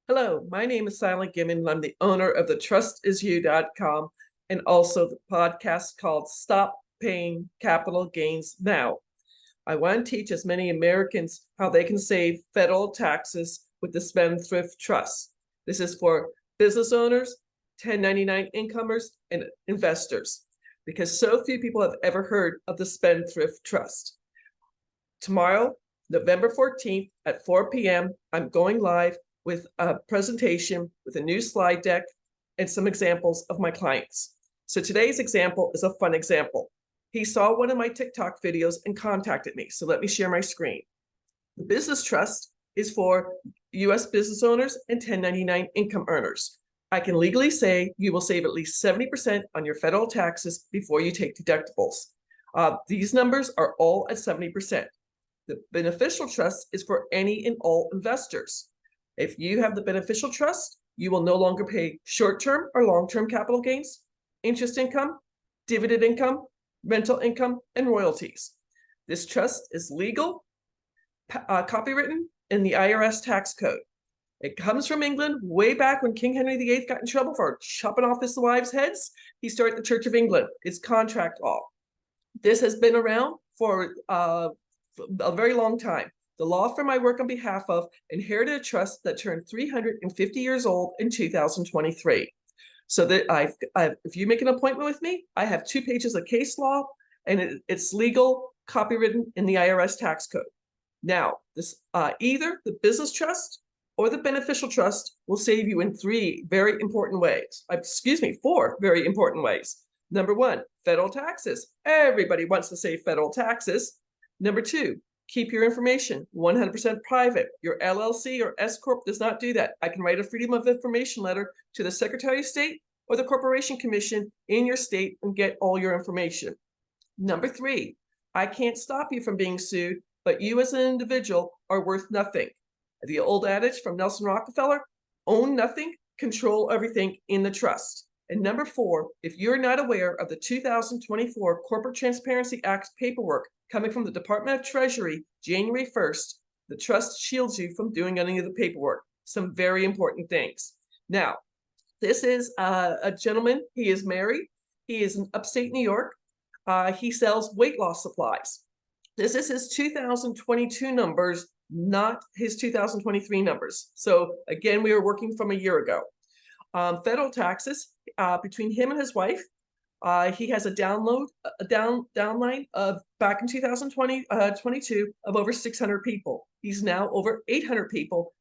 Hello, my name is Silent Gimmon, and I'm the owner of the trustisyou.com and also the podcast called Stop Paying Capital Gains Now. I want to teach as many Americans how they can save federal taxes with the Spendthrift Trust. This is for business owners, 1099 incomers, and investors, because so few people have ever heard of the Spendthrift Trust. Tomorrow, November 14th at 4 p.m., I'm going live with a presentation with a new slide deck and some examples of my clients. So today's example is a fun example. He saw one of my TikTok videos and contacted me. So let me share my screen. The business trust is for U.S. business owners and 1099 income earners. I can legally say you will save at least 70% on your federal taxes before you take deductibles. These numbers are all at 70%. The beneficial trust is for any and all investors. If you have the beneficial trust, you will no longer pay short-term or long-term capital gains, interest income, dividend income, rental income, and royalties. This trust is legal, copywritten in the IRS Tax Code. It comes from England way back when King Henry VIII got in trouble for chopping off his wives' heads. He started the Church of England. It's contract law. This has been around for a very long time. The law firm I work on behalf of inherited a trust that turned 350 years old in 2023. So that if you make an appointment with me, I have 2 pages of case law, and it's legal, copywritten in the IRS Tax Code. Now, either the business trust or the beneficial trust will save you in 4 very important ways. Number 1, federal taxes. Everybody wants to save federal taxes. Number 2, keep your information 100% private. Your LLC or S Corp does not do that. I can write a Freedom of Information letter to the Secretary of State or the Corporation Commission in your state and get all your information. Number 3, I can't stop you from being sued, but you as an individual are worth nothing. The old adage from Nelson Rockefeller, own nothing, control everything in the trust. And number 4, if you're not aware of the 2024 Corporate Transparency Act paperwork coming from the Department of Treasury, January 1st, the trust shields you from doing any of the paperwork. Some very important things. Now, this is a gentleman. He is married. He is in upstate New York. He sells weight loss supplies. This is his 2022 numbers, not his 2023 numbers. So again, we are working from a year ago. Federal taxes, between him and his wife, he has a downline of back in 2022 of over 600 people. He's now over 800 people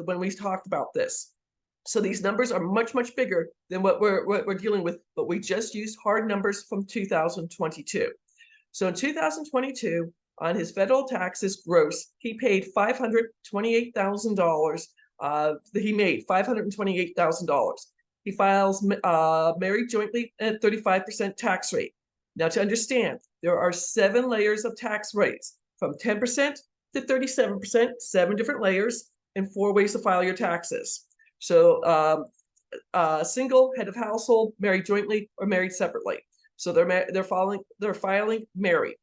when we talked about this. So these numbers are much, much bigger than what we're dealing with, but we just used hard numbers from 2022. So in 2022, on his federal taxes gross, he paid $528,000. He made $528,000. He files married jointly at 35% tax rate. Now, to understand, there are 7 layers of tax rates, from 10% to 37%, 7 different layers, and 4 ways to file your taxes. So single, head of household, married jointly, or married separately. So they're filing married.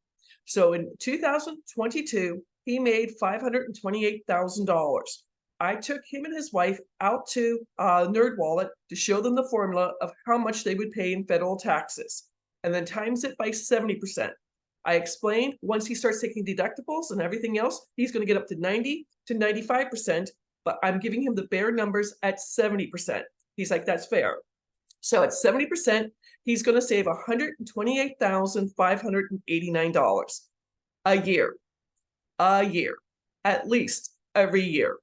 So in 2022, he made $528,000. I took him and his wife out to NerdWallet to show them the formula of how much they would pay in federal taxes, and then times it by 70%. I explained once he starts taking deductibles and everything else, he's going to get up to 90 to 95%, but I'm giving him the bare numbers at 70%. He's like, that's fair. So at 70%, he's going to save $128,589 a year, at least every year.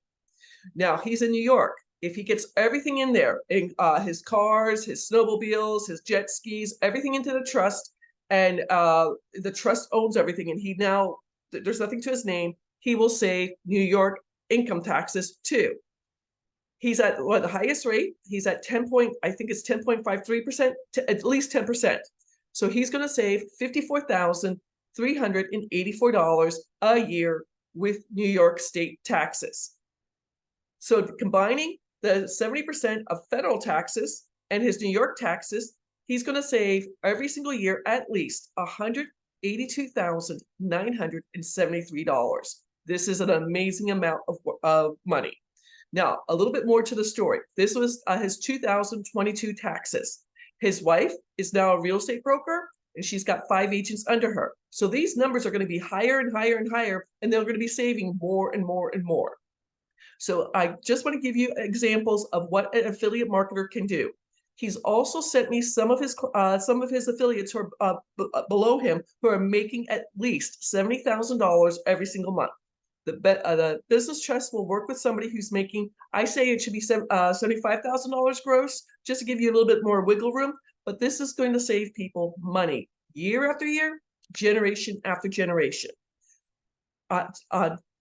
Now, he's in New York. If he gets everything in there, his cars, his snowmobiles, his jet skis, everything into the trust, and the trust owns everything, and there's nothing to his name, he will save New York income taxes too. He's at the highest rate. He's at 10.53% to at least 10%. So he's going to save $54,384 a year with New York state taxes. So combining the 70% of federal taxes and his New York taxes, he's going to save every single year at least $182,973. This is an amazing amount of money. Now, a little bit more to the story. This was his 2022 taxes. His wife is now a real estate broker, and she's got 5 agents under her. So these numbers are going to be higher and higher and higher, and they're going to be saving more and more and more. So I just want to give you examples of what an affiliate marketer can do. He's also sent me some of his affiliates who are below him who are making at least $70,000 every single month. The business trust will work with somebody who's making, I say it should be $75,000 gross, just to give you a little bit more wiggle room. But this is going to save people money year after year, generation after generation.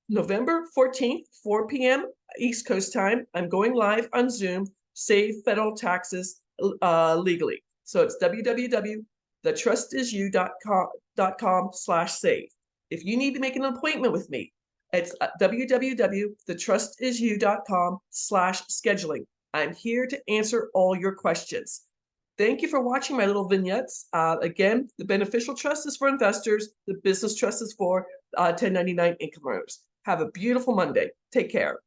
November 14th, 4 p.m. East Coast time, I'm going live on Zoom, Save Federal Taxes Legally. So it's www.thetrustisisyou.com/save. If you need to make an appointment with me, it's www.thetrustisisyou.com/scheduling. I'm here to answer all your questions. Thank you for watching my little vignettes. Again, the beneficial trust is for investors. The business trust is for 1099 income earners. Have a beautiful Monday. Take care.